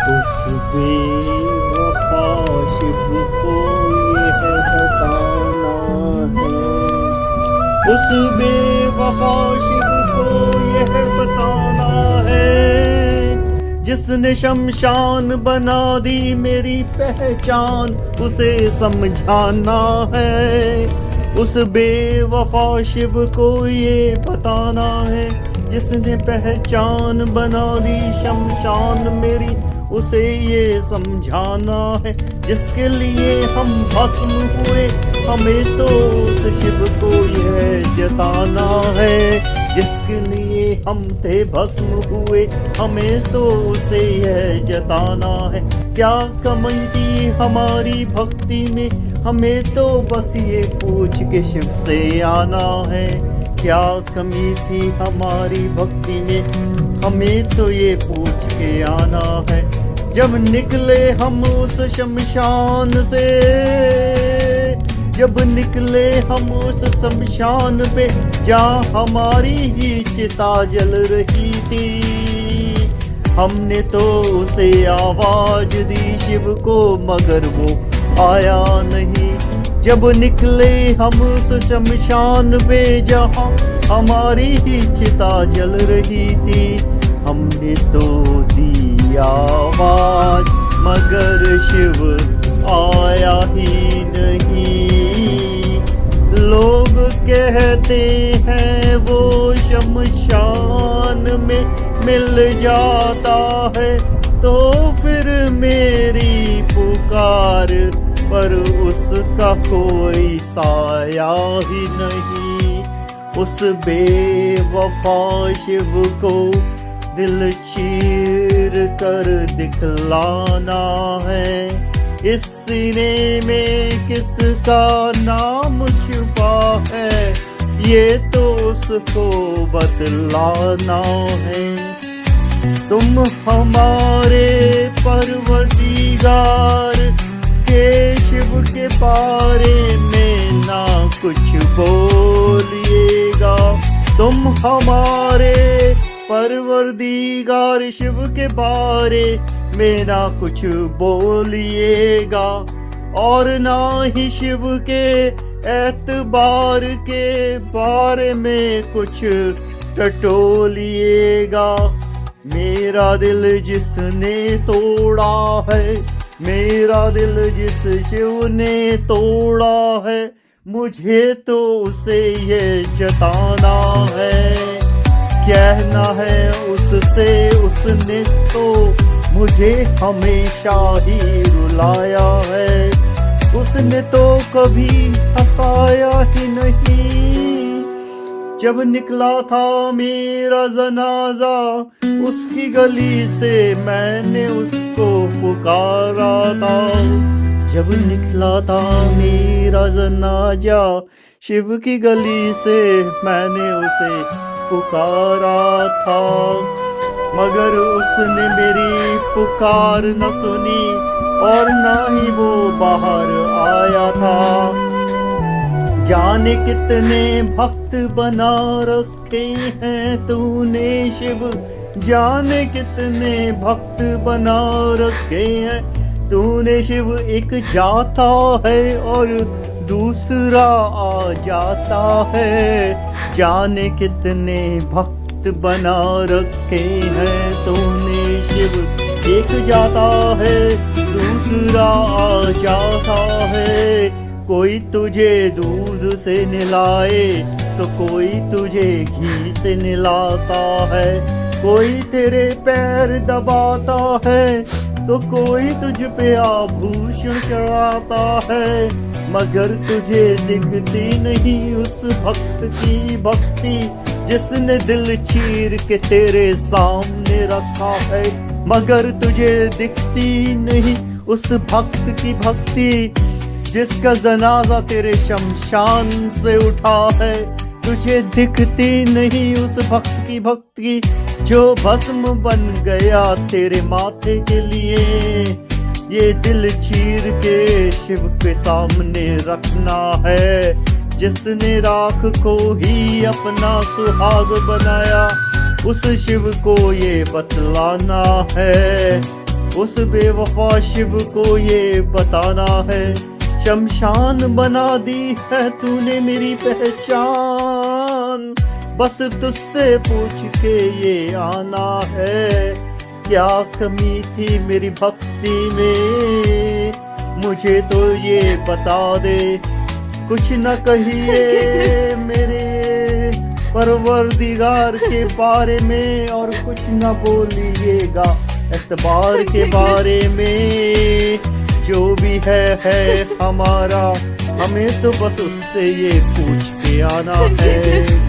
उस बेवफा शिव को यह बताना है, उस बेवफा शिव को यह बताना है, जिसने शमशान बना दी मेरी पहचान, उसे समझाना है। उस बेवफा शिव को ये बताना है, जिसने पहचान बना दी शमशान मेरी, उसे ये समझाना है। जिसके लिए हम भस्म हुए, हमें तो उस शिव को यह जताना है। जिसके लिए हम थे भस्म हुए, हमें तो उसे यह जताना है। क्या कमी थी हमारी भक्ति में, हमें तो बस ये पूछ के शिव से आना है। क्या कमी थी हमारी भक्ति में, हमें तो ये पूछ के आना है। जब निकले हम उस शमशान से, जब निकले हम उस शमशान पे, जहाँ हमारी ही चिता जल रही थी, हमने तो उसे आवाज दी शिव को, मगर वो आया नहीं। जब निकले हम उस शमशान पे, जहाँ हमारी ही चिता जल रही थी, हमने तो दी आवाज, मगर शिव आया ही नहीं। लोग कहते हैं वो शमशान में मिल जाता है, तो फिर मेरी पुकार पर उसका कोई साया ही नहीं। उस बेवफा शिव को दिल चीर कर दिखलाना है। इस सीने में किसका नाम छुपा है, ये तो उसको बतलाना है। तुम हमारे परवरदिगार के शिव के बारे में ना कुछ बोलिएगा। तुम हमारे परवरदिगार शिव के बारे में ना कुछ बोलिएगा, और ना ही शिव के एतबार के बारे में कुछ टटोलिएगा। मेरा दिल जिसने तोड़ा है, मेरा दिल जिस शिव ने तोड़ा है, मुझे तो उसे ये जताना है। कहना है उससे, उसने तो मुझे हमेशा ही रुलाया है। उसने तो कभी हंसाया ही नहीं। जब निकला था मेरा जनाजा, उसकी गली से मैंने उसको पुकारा था। जब निकला था मेरा जनाजा, शिव की गली से मैंने उसे पुकारा था, मगर उसने मेरी पुकार न सुनी और ना ही वो बाहर आया था। जाने कितने भक्त बना रखे हैं तूने शिव, जाने कितने भक्त बना रखे हैं तूने शिव। एक जाता है और दूसरा आ जाता है। जाने कितने भक्त बना रखे हैं तूने शिव। एक जाता है दूसरा आ जाता है। कोई तुझे दूध से नहलाए तो कोई तुझे घी से नहलाता है। कोई तेरे पैर दबाता है तो कोई तुझ पे आभूषण चढ़ाता है, मगर तुझे दिखती नहीं उस भक्त की भक्ति जिसने दिल चीर के तेरे सामने रखा है। मगर तुझे दिखती नहीं उस भक्त की भक्ति जिसका जनाजा तेरे शमशान से उठा है। तुझे दिखती नहीं उस भक्त की भक्ति जो भस्म बन गया तेरे माथे के लिए। ये दिल चीर के शिव के सामने रखना है, जिसने राख को ही अपना सुहाग बनाया। उस शिव को ये बतलाना है, उस बेवफा शिव को ये बताना है। शमशान बना दी है तूने मेरी पहचान, बस तुझसे पूछ के ये आना है। क्या कमी थी मेरी भक्ति में, मुझे तो ये बता दे। कुछ न कहिए मेरे परवरदिगार के बारे में, और कुछ न बोलिएगा एतबार के बारे में। जो भी है हमारा, हमें तो बस उससे ये पूछ के आना है।